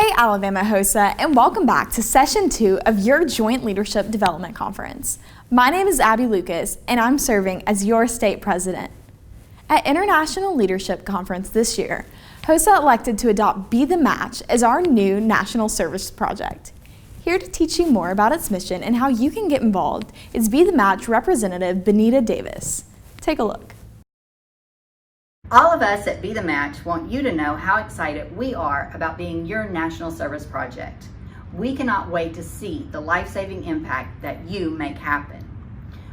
Hey Alabama HOSA, and welcome back to Session 2 of your Joint Leadership Development Conference. My name is Abby Lucas, and I'm serving as your state president. At International Leadership Conference this year, HOSA elected to adopt Be the Match as our new national service project. Here to teach you more about its mission and how you can get involved is Be the Match Representative Benita Davis. Take a look. All of us at Be the Match want you to know how excited we are about being your national service project. We cannot wait to see the life-saving impact that you make happen.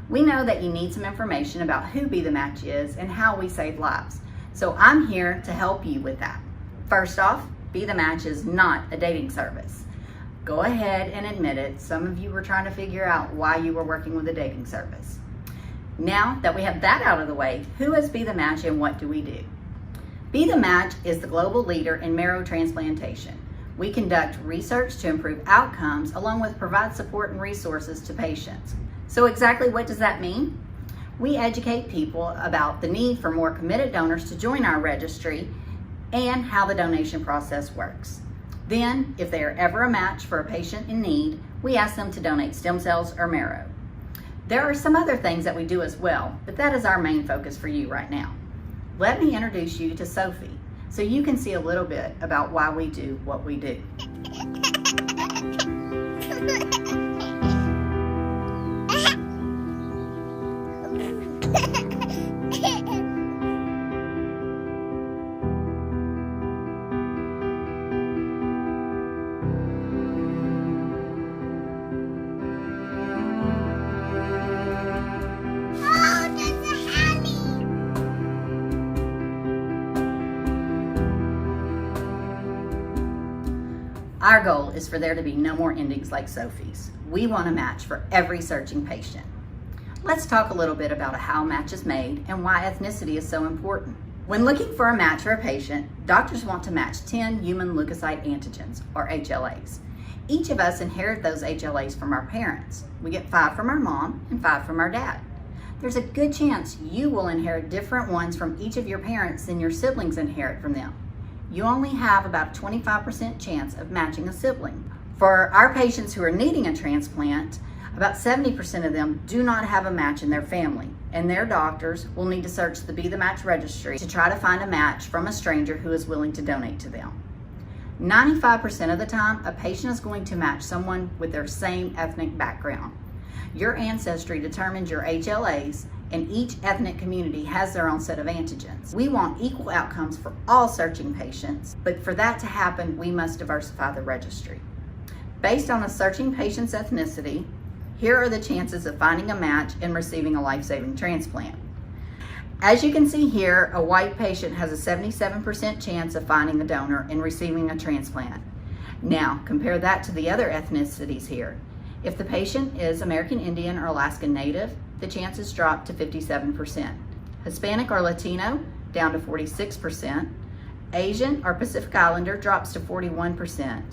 We know that you need some information about who Be the Match is and how we save lives, so I'm here to help you with that. First off, Be the Match is not a dating service. Go ahead and admit it. Some of you were trying to figure out why you were working with a dating service. Now that we have that out of the way, who is Be the Match and what do we do? Be the Match is the global leader in marrow transplantation. We conduct research to improve outcomes along with provide support and resources to patients. So exactly what does that mean? We educate people about the need for more committed donors to join our registry and how the donation process works. Then, if they are ever a match for a patient in need, we ask them to donate stem cells or marrow. There are some other things that we do as well, but that is our main focus for you right now. Let me introduce you to Sophie so you can see a little bit about why we do what we do. Our goal is for there to be no more endings like Sophie's. We want a match for every searching patient. Let's talk a little bit about how a match is made and why ethnicity is so important. When looking for a match for a patient, doctors want to match 10 human leukocyte antigens, or HLAs. Each of us inherit those HLAs from our parents. We get 5 from our mom and 5 from our dad. There's a good chance you will inherit different ones from each of your parents than your siblings inherit from them. You only have about a 25% chance of matching a sibling. For our patients who are needing a transplant, about 70% of them do not have a match in their family, and their doctors will need to search the Be the Match registry to try to find a match from a stranger who is willing to donate to them. 95% of the time, a patient is going to match someone with their same ethnic background. Your ancestry determines your HLAs, and each ethnic community has their own set of antigens. We want equal outcomes for all searching patients, but for that to happen, we must diversify the registry. Based on a searching patient's ethnicity, here are the chances of finding a match and receiving a life-saving transplant. As you can see here, a white patient has a 77% chance of finding a donor and receiving a transplant. Now, compare that to the other ethnicities here. If the patient is American Indian or Alaskan Native, the chances drop to 57%. Hispanic or Latino, down to 46%. Asian or Pacific Islander drops to 41%.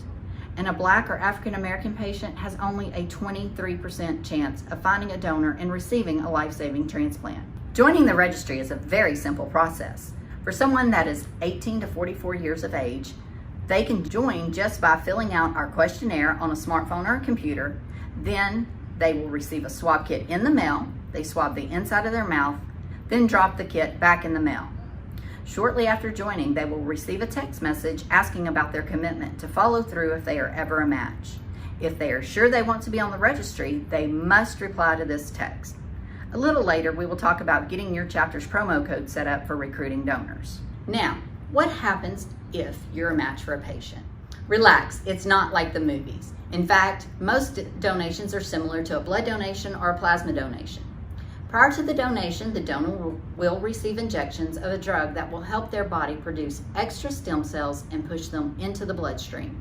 And a Black or African American patient has only a 23% chance of finding a donor and receiving a life-saving transplant. Joining the registry is a very simple process. For someone that is 18 to 44 years of age, they can join just by filling out our questionnaire on a smartphone or a computer. Then they will receive a swab kit in the mail. They swab the inside of their mouth, then drop the kit back in the mail. Shortly after joining, they will receive a text message asking about their commitment to follow through if they are ever a match. If they are sure they want to be on the registry, they must reply to this text. A little later, we will talk about getting your chapter's promo code set up for recruiting donors. Now, what happens if you're a match for a patient? Relax, it's not like the movies. In fact, most donations are similar to a blood donation or a plasma donation. Prior to the donation, the donor will receive injections of a drug that will help their body produce extra stem cells and push them into the bloodstream.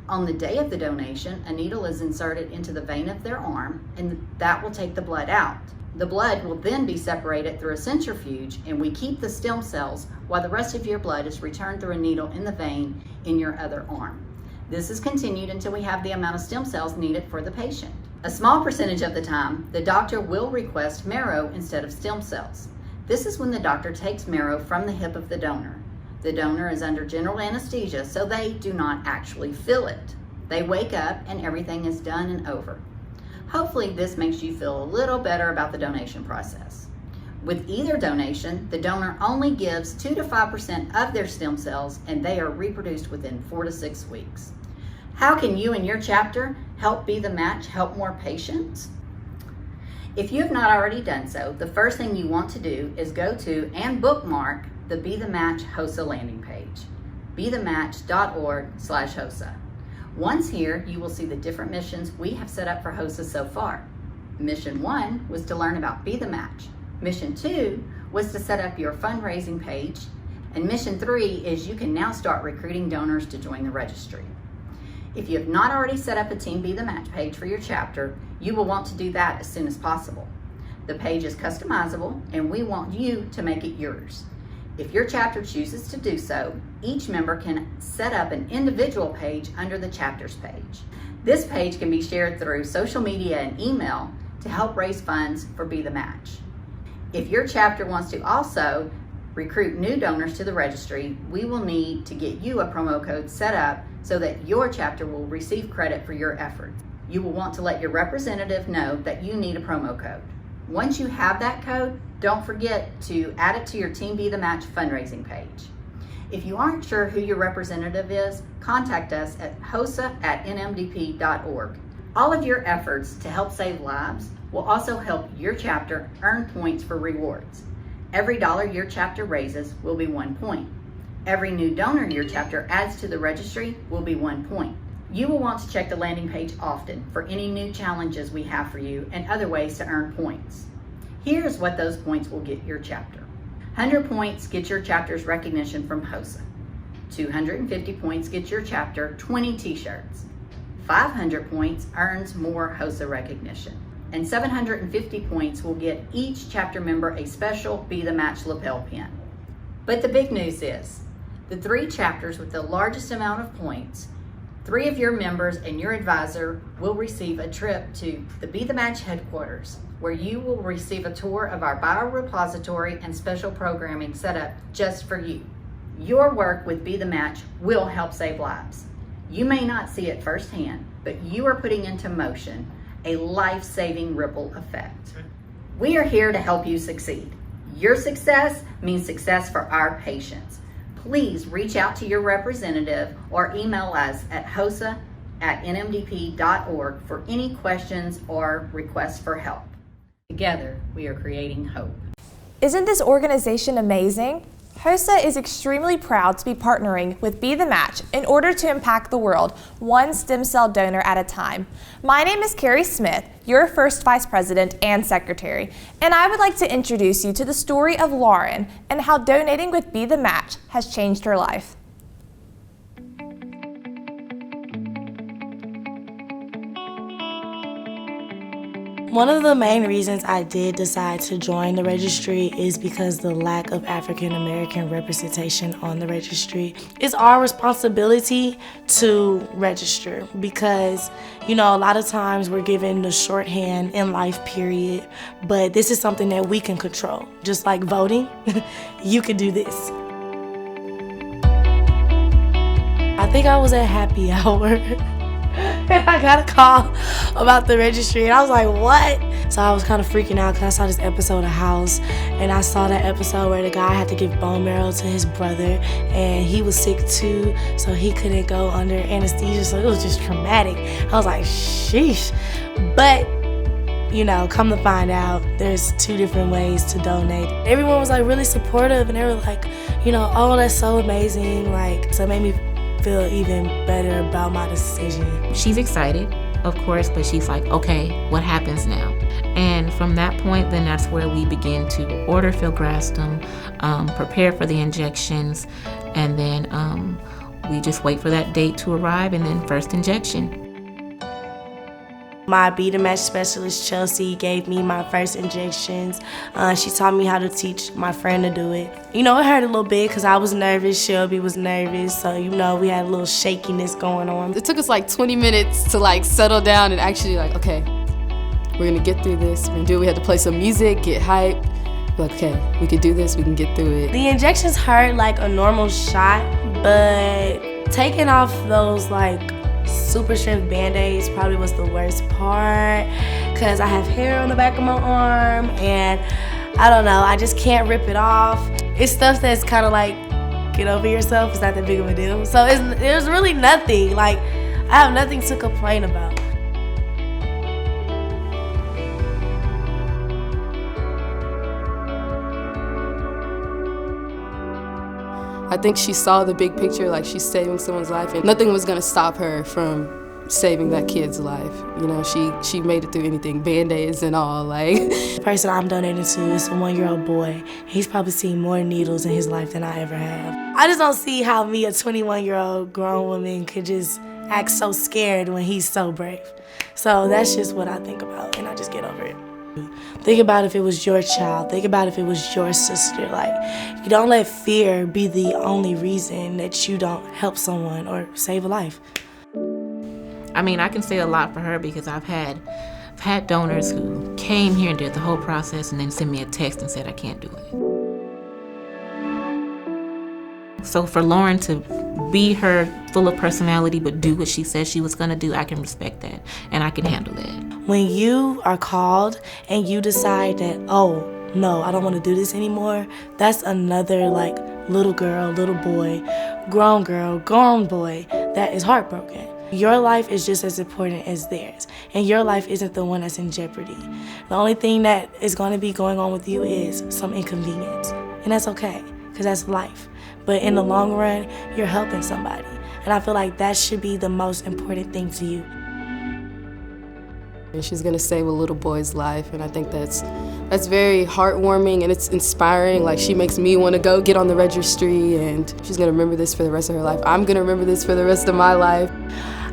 On the day of the donation, a needle is inserted into the vein of their arm, and that will take the blood out. The blood will then be separated through a centrifuge, and we keep the stem cells while the rest of your blood is returned through a needle in the vein in your other arm. This is continued until we have the amount of stem cells needed for the patient. A small percentage of the time, the doctor will request marrow instead of stem cells. This is when the doctor takes marrow from the hip of the donor. The donor is under general anesthesia, so they do not actually feel it. They wake up and everything is done and over. Hopefully this makes you feel a little better about the donation process. With either donation, the donor only gives 2 to 5% of their stem cells and they are reproduced within 4 to 6 weeks. How can you and your chapter help Be the Match help more patients? If you have not already done so, the first thing you want to do is go to and bookmark the Be the Match HOSA landing page, bethematch.org/HOSA. Once here, you will see the different missions we have set up for HOSA so far. Mission 1 was to learn about Be the Match. Mission 2 was to set up your fundraising page. And Mission 3 is you can now start recruiting donors to join the registry. If you have not already set up a Team Be the Match page for your chapter, you will want to do that as soon as possible. The page is customizable and we want you to make it yours. If your chapter chooses to do so, each member can set up an individual page under the chapters page. This page can be shared through social media and email to help raise funds for Be the Match. If your chapter wants to also recruit new donors to the registry, we will need to get you a promo code set up so that your chapter will receive credit for your efforts. You will want to let your representative know that you need a promo code. Once you have that code, don't forget to add it to your Team Be the Match fundraising page. If you aren't sure who your representative is, contact us at hosa@nmdp.org. All of your efforts to help save lives will also help your chapter earn points for rewards. Every dollar your chapter raises will be 1 point. Every new donor your chapter adds to the registry will be 1 point. You will want to check the landing page often for any new challenges we have for you and other ways to earn points. Here's what those points will get your chapter. 100 points get your chapter's recognition from HOSA. 250 points get your chapter 20 t-shirts. 500 points earns more HOSA recognition. And 750 points will get each chapter member a special Be the Match lapel pin. But the big news is, the 3 chapters with the largest amount of points, 3 of your members and your advisor will receive a trip to the Be the Match headquarters, where you will receive a tour of our biorepository and special programming set up just for you. Your work with Be the Match will help save lives. You may not see it firsthand, but you are putting into motion a life-saving ripple effect. We are here to help you succeed. Your success means success for our patients. Please reach out to your representative or email us at hosa@nmdp.org for any questions or requests for help. Together, we are creating hope. Isn't this organization amazing? HOSA is extremely proud to be partnering with Be the Match in order to impact the world, one stem cell donor at a time. My name is Carrie Smith, your first Vice President and Secretary, and I would like to introduce you to the story of Lauren and how donating with Be the Match has changed her life. One of the main reasons I did decide to join the registry is because the lack of African American representation on the registry. It's our responsibility to register because, a lot of times we're given the shorthand in life period, but this is something that we can control. Just like voting, you can do this. I think I was at happy hour. And I got a call about the registry, and I was like, what? So I was kind of freaking out because I saw this episode of House, and I saw that episode where the guy had to give bone marrow to his brother, and he was sick too, so he couldn't go under anesthesia, so it was just traumatic. I was like, sheesh. But, come to find out, there's 2 different ways to donate. Everyone was like really supportive, and they were like, oh, that's so amazing. So it made me feel even better about my decision. She's excited, of course, but she's like, okay, what happens now? And from that point, then that's where we begin to order filgrastim, prepare for the injections, and then we just wait for that date to arrive, and then first injection. My Be the Match specialist, Chelsea, gave me my first injections. She taught me how to teach my friend to do it. It hurt a little bit because I was nervous, Shelby was nervous, so we had a little shakiness going on. It took us 20 minutes to settle down and actually okay, we're gonna get through this. We're gonna do it. We had to play some music, get hype, Like, okay, we could do this, we can get through it. The injections hurt like a normal shot, but taking off those like super strength band-aids probably was the worst part, because I have hair on the back of my arm and I don't know, I just can't rip it off. It's stuff that's kind of like, get over yourself, it's not that big of a deal. So there's really nothing, like I have nothing to complain about. I think she saw the big picture, like she's saving someone's life, and nothing was gonna stop her from saving that kid's life. You know, she made it through anything, Band-Aids and all, like. The person I'm donating to is a 1-year-old boy. He's probably seen more needles in his life than I ever have. I just don't see how me, a 21-year-old grown woman, could just act so scared when he's so brave. So that's just what I think about, and I just get over it. Think about if it was your child. Think about if it was your sister. Like, you don't let fear be the only reason that you don't help someone or save a life. I mean, I can say a lot for her because I've had donors who came here and did the whole process and then sent me a text and said I can't do it. So for Lauren to be her full of personality but do what she said she was gonna do, I can respect that and I can handle that. When you are called and you decide that, oh, no, I don't want to do this anymore, that's another like little girl, little boy, grown boy that is heartbroken. Your life is just as important as theirs, and your life isn't the one that's in jeopardy. The only thing that is going to be going on with you is some inconvenience, and that's okay, because that's life. But in the long run, you're helping somebody, and I feel like that should be the most important thing to you. And she's gonna save a little boy's life, and I think that's very heartwarming and it's inspiring. Like, she makes me want to go get on the registry, and she's gonna remember this for the rest of her life. I'm gonna remember this for the rest of my life.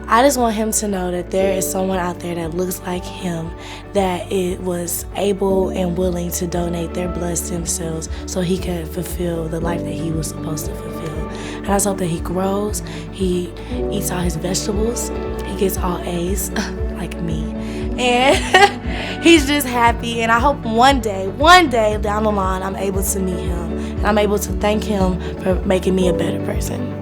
I just want him to know that there is someone out there that looks like him that it was able and willing to donate their blood stem cells so he could fulfill the life that he was supposed to fulfill. And I just hope that he grows, he eats all his vegetables, he gets all A's, like me. And he's just happy, and I hope one day down the line, I'm able to meet him, and I'm able to thank him for making me a better person.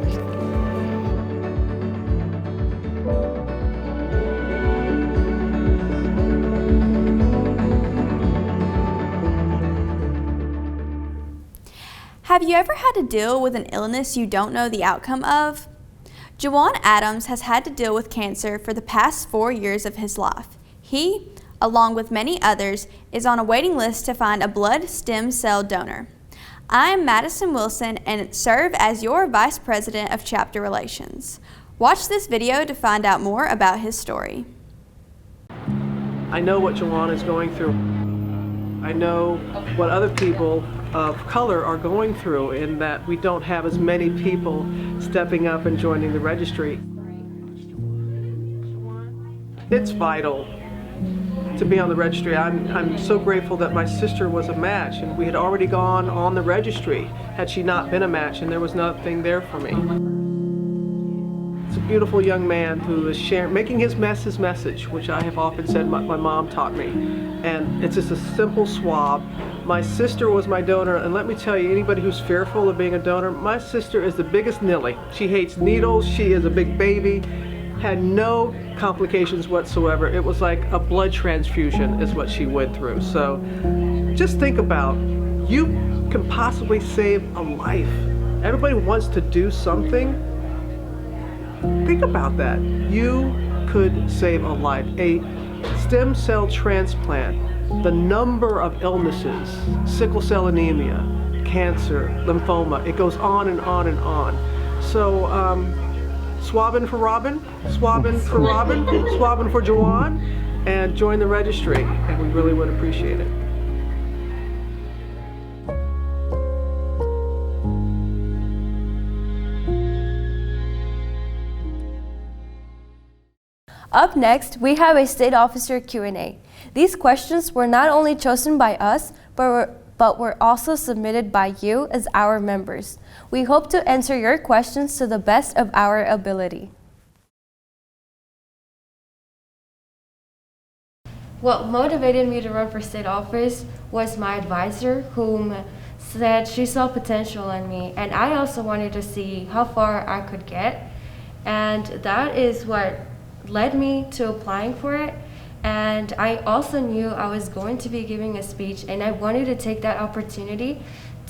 Have you ever had to deal with an illness you don't know the outcome of? Juwan Adams has had to deal with cancer for the past 4 years of his life. He, along with many others, is on a waiting list to find a blood stem cell donor. I am Madison Wilson and serve as your Vice President of Chapter Relations. Watch this video to find out more about his story. I know what Juwan is going through. I know what other people of color are going through, in that we don't have as many people stepping up and joining the registry. It's vital to be on the registry. I'm so grateful that my sister was a match, and we had already gone on the registry had she not been a match, and there was nothing there for me. It's a beautiful young man who is making his message, which I have often said my mom taught me. And it's just a simple swab. My sister was my donor, and let me tell you, anybody who's fearful of being a donor, my sister is the biggest nilly. She hates needles, she is a big baby, had no complications whatsoever. It was like a blood transfusion is what she went through. So just think about, you can possibly save a life. Everybody wants to do something. Think about that. You could save a life. A stem cell transplant, the number of illnesses, sickle cell anemia, cancer, lymphoma, it goes on and on and on. So swabbing for Robin, swabbing for Robin, swabbing for Juwan, and join the registry, and we really would appreciate it. Up next, we have a State Officer Q&A. These questions were not only chosen by us, but were also submitted by you as our members. We hope to answer your questions to the best of our ability. What motivated me to run for state office was my advisor, whom said she saw potential in me, and I also wanted to see how far I could get, and that is what led me to applying for it. And I also knew I was going to be giving a speech, and I wanted to take that opportunity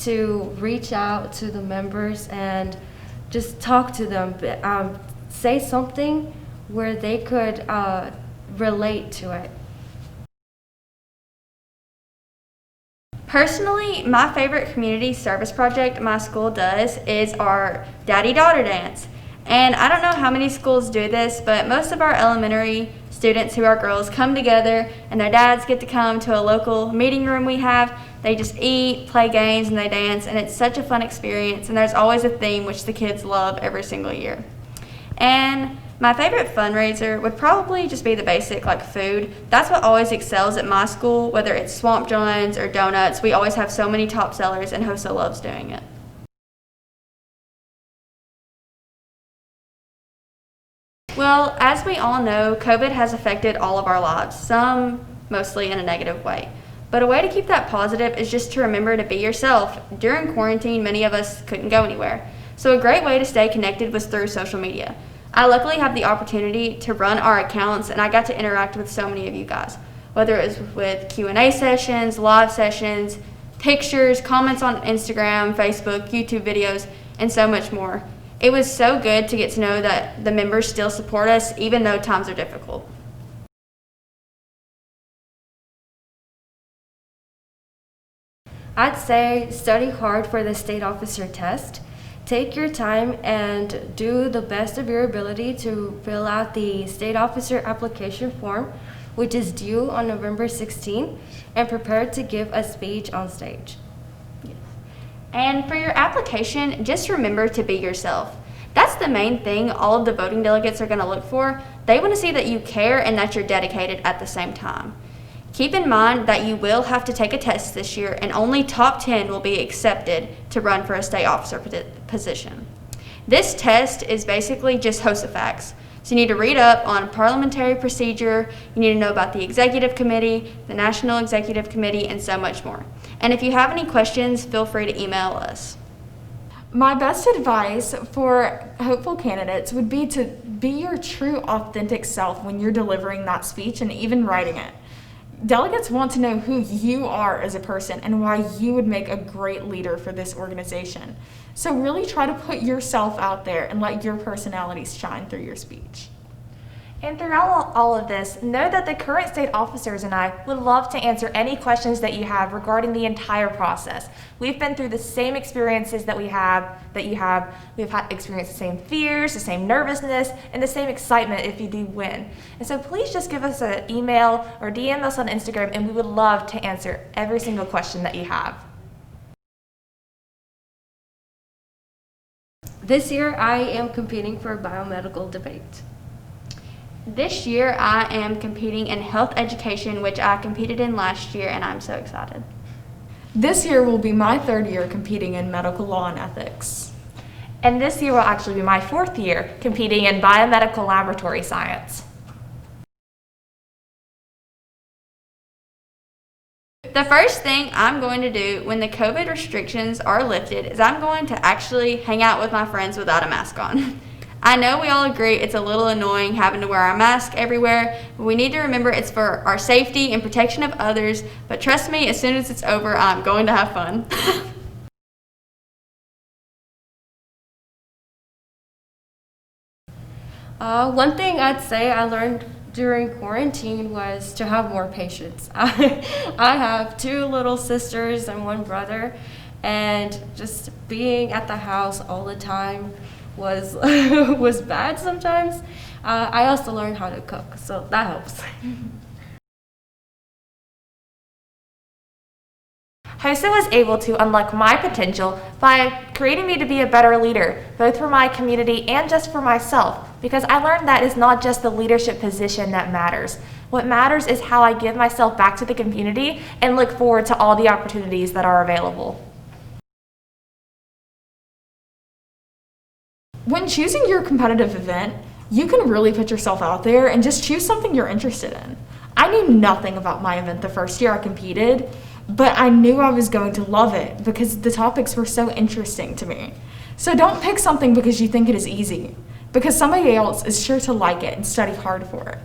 to reach out to the members and just talk to them, say something where they could relate to it. Personally, my favorite community service project my school does is our Daddy-Daughter Dance. And I don't know how many schools do this, but most of our elementary students who are girls come together and their dads get to come to a local meeting room we have. They just eat, play games, and they dance, and it's such a fun experience, and there's always a theme which the kids love every single year. And my favorite fundraiser would probably just be the basic, like food. That's what always excels at my school, whether it's Swamp Johns or donuts. We always have so many top sellers, and HOSA loves doing it. Well, as we all know, COVID has affected all of our lives, some mostly in a negative way. But a way to keep that positive is just to remember to be yourself. During quarantine, many of us couldn't go anywhere. So a great way to stay connected was through social media. I luckily have the opportunity to run our accounts, and I got to interact with so many of you guys, whether it was with Q&A sessions, live sessions, pictures, comments on Instagram, Facebook, YouTube videos, and so much more. It was so good to get to know that the members still support us even though times are difficult. I'd say study hard for the state officer test. Take your time and do the best of your ability to fill out the state officer application form, which is due on November 16th, and prepare to give a speech on stage. And for your application, just remember to be yourself. That's the main thing all of the voting delegates are going to look for. They want to see that you care and that you're dedicated at the same time. Keep in mind that you will have to take a test this year, and only top 10 will be accepted to run for a state officer position. This test is basically just HOSA facts. So you need to read up on parliamentary procedure, you need to know about the executive committee, the national executive committee, and so much more. And if you have any questions, feel free to email us. My best advice for hopeful candidates would be to be your true, authentic self when you're delivering that speech and even writing it. Delegates want to know who you are as a person and why you would make a great leader for this organization. So really try to put yourself out there and let your personality shine through your speech. And throughout all of this, know that the current state officers and I would love to answer any questions that you have regarding the entire process. We've been through the same experiences that you have. We've had experienced the same fears, the same nervousness, and the same excitement if you do win. And so please just give us an email or DM us on Instagram, and we would love to answer every single question that you have. This year, I am competing for biomedical debate. This year, I am competing in health education, which I competed in last year, and I'm so excited. This year will be my third year competing in medical law and ethics. And this year will actually be my fourth year competing in biomedical laboratory science. The first thing I'm going to do when the COVID restrictions are lifted is I'm going to actually hang out with my friends without a mask on. I know we all agree it's a little annoying having to wear our mask everywhere, but we need to remember it's for our safety and protection of others. But trust me, as soon as it's over, I'm going to have fun. One thing I'd say I learned during quarantine was to have more patience. I have 2 little sisters and 1 brother, and just being at the house all the time was was bad sometimes. I also learned how to cook, so that helps. HOSA was able to unlock my potential by creating me to be a better leader, both for my community and just for myself, because I learned that it's not just the leadership position that matters. What matters is how I give myself back to the community and look forward to all the opportunities that are available. When choosing your competitive event, you can really put yourself out there and just choose something you're interested in. I knew nothing about my event the first year I competed, but I knew I was going to love it because the topics were so interesting to me. So don't pick something because you think it is easy, because somebody else is sure to like it and study hard for it.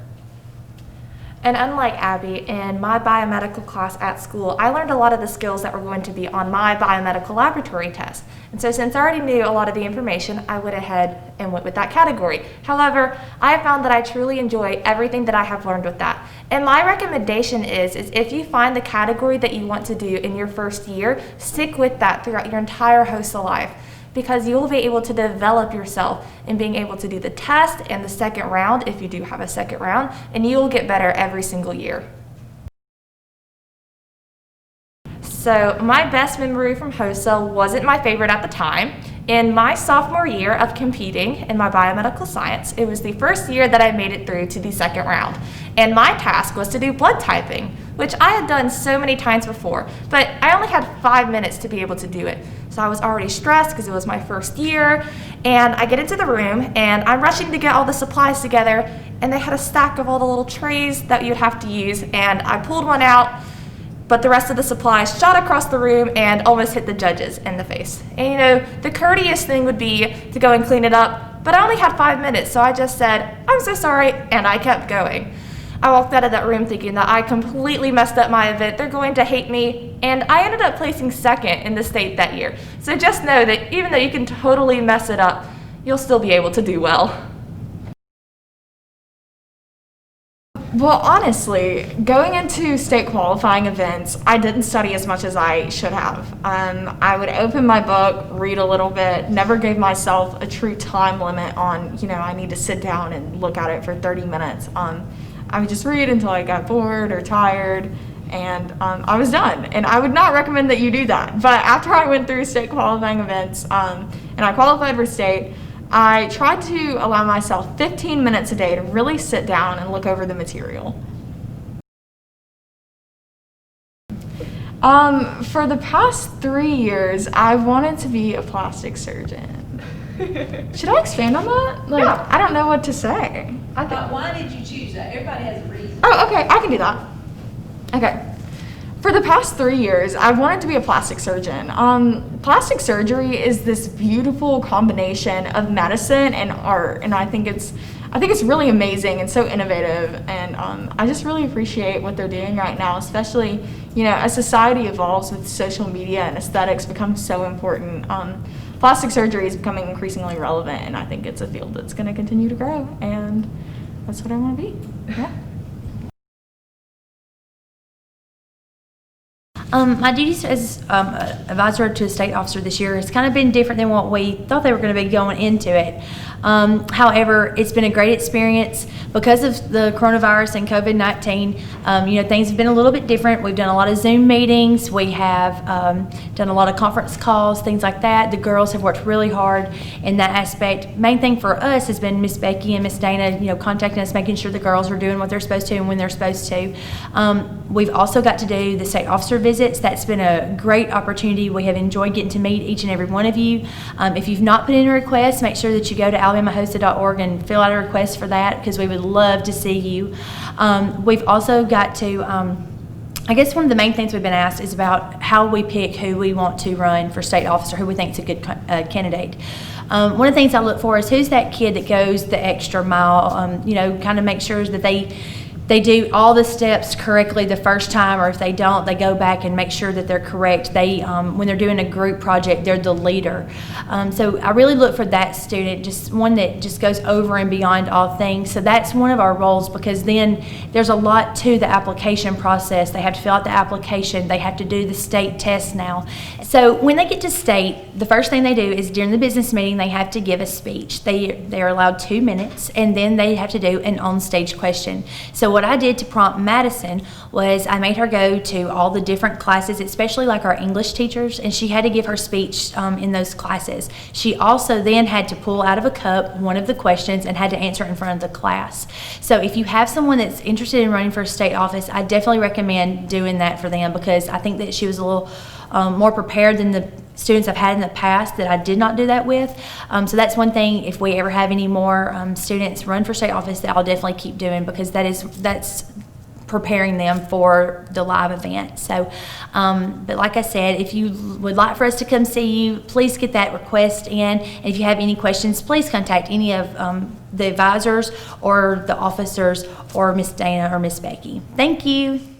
And unlike Abby, in my biomedical class at school, I learned a lot of the skills that were going to be on my biomedical laboratory test. And so since I already knew a lot of the information, I went ahead and went with that category. However, I have found that I truly enjoy everything that I have learned with that. And my recommendation is if you find the category that you want to do in your first year, stick with that throughout your entire HOSA life, because you will be able to develop yourself in being able to do the test and the second round, if you do have a second round, and you will get better every single year. So my best memory from HOSA wasn't my favorite at the time. In my sophomore year of competing in my biomedical science, it was the first year that I made it through to the second round. And my task was to do blood typing, which I had done so many times before, but I only had 5 minutes to be able to do it. So I was already stressed because it was my first year, and I get into the room and I'm rushing to get all the supplies together, and they had a stack of all the little trays that you'd have to use, and I pulled one out, but the rest of the supplies shot across the room and almost hit the judges in the face. And you know, the courteous thing would be to go and clean it up, but I only had 5 minutes, so I just said, "I'm so sorry," and I kept going. I walked out of that room thinking that I completely messed up my event. They're going to hate me. And I ended up placing second in the state that year. So just know that even though you can totally mess it up, you'll still be able to do well. Well, honestly, going into state qualifying events, I didn't study as much as I should have. I would open my book, read a little bit, never gave myself a true time limit on, I need to sit down and look at it for 30 minutes. I would just read until I got bored or tired, and I was done. And I would not recommend that you do that. But after I went through state qualifying events and I qualified for state, I tried to allow myself 15 minutes a day to really sit down and look over the material. For the past 3 years, I've wanted to be a plastic surgeon. Should I expand on that? Yeah. I don't know what to say. But why did you choose that? Everybody has a reason. Oh, okay, I can do that. Okay. For the past 3 years, I've wanted to be a plastic surgeon. Plastic surgery is this beautiful combination of medicine and art, and I think it's really amazing and so innovative, and I just really appreciate what they're doing right now, especially, as society evolves with social media and aesthetics become so important. Plastic surgery is becoming increasingly relevant, and I think it's a field that's going to continue to grow, and that's what I want to be. Yeah. My duties as advisor to a state officer this year has kind of been different than what we thought they were going to be going into it. However, it's been a great experience because of the coronavirus and COVID-19. Things have been a little bit different. We've done a lot of Zoom meetings. We have done a lot of conference calls, things like that. The girls have worked really hard in that aspect. Main thing for us has been Miss Becky and Miss Dana, contacting us, making sure the girls are doing what they're supposed to and when they're supposed to. We've also got to do the state officer visits. That's been a great opportunity. We have enjoyed getting to meet each and every one of you. If you've not put in a request, make sure that you go to alabamahosa.org and fill out a request for that, because we would love to see you. We've also got to, I guess one of the main things we've been asked is about how we pick who we want to run for state officer, who we think is a good candidate. One of the things I look for is who's that kid that goes the extra mile, kind of make sure that they do all the steps correctly the first time, or if they don't, they go back and make sure that they're correct. They, when they're doing a group project, they're the leader. So I really look for that student, just one that just goes over and beyond all things. So that's one of our roles, because then there's a lot to the application process. They have to fill out the application. They have to do the state test now. So when they get to state, the first thing they do is during the business meeting, they have to give a speech. They are allowed 2 minutes, and then they have to do an on-stage question. So what I did to prompt Madison was I made her go to all the different classes, especially like our English teachers, and she had to give her speech in those classes. She also then had to pull out of a cup one of the questions and had to answer it in front of the class. So if you have someone that's interested in running for a state office, I definitely recommend doing that for them, because I think that she was a little more prepared than the students I've had in the past that I did not do that with. So that's one thing, if we ever have any more students run for state office, that I'll definitely keep doing, because that's preparing them for the live event. So, but like I said, if you would like for us to come see you, please get that request in. And if you have any questions, please contact any of the advisors or the officers or Miss Dana or Miss Becky. Thank you.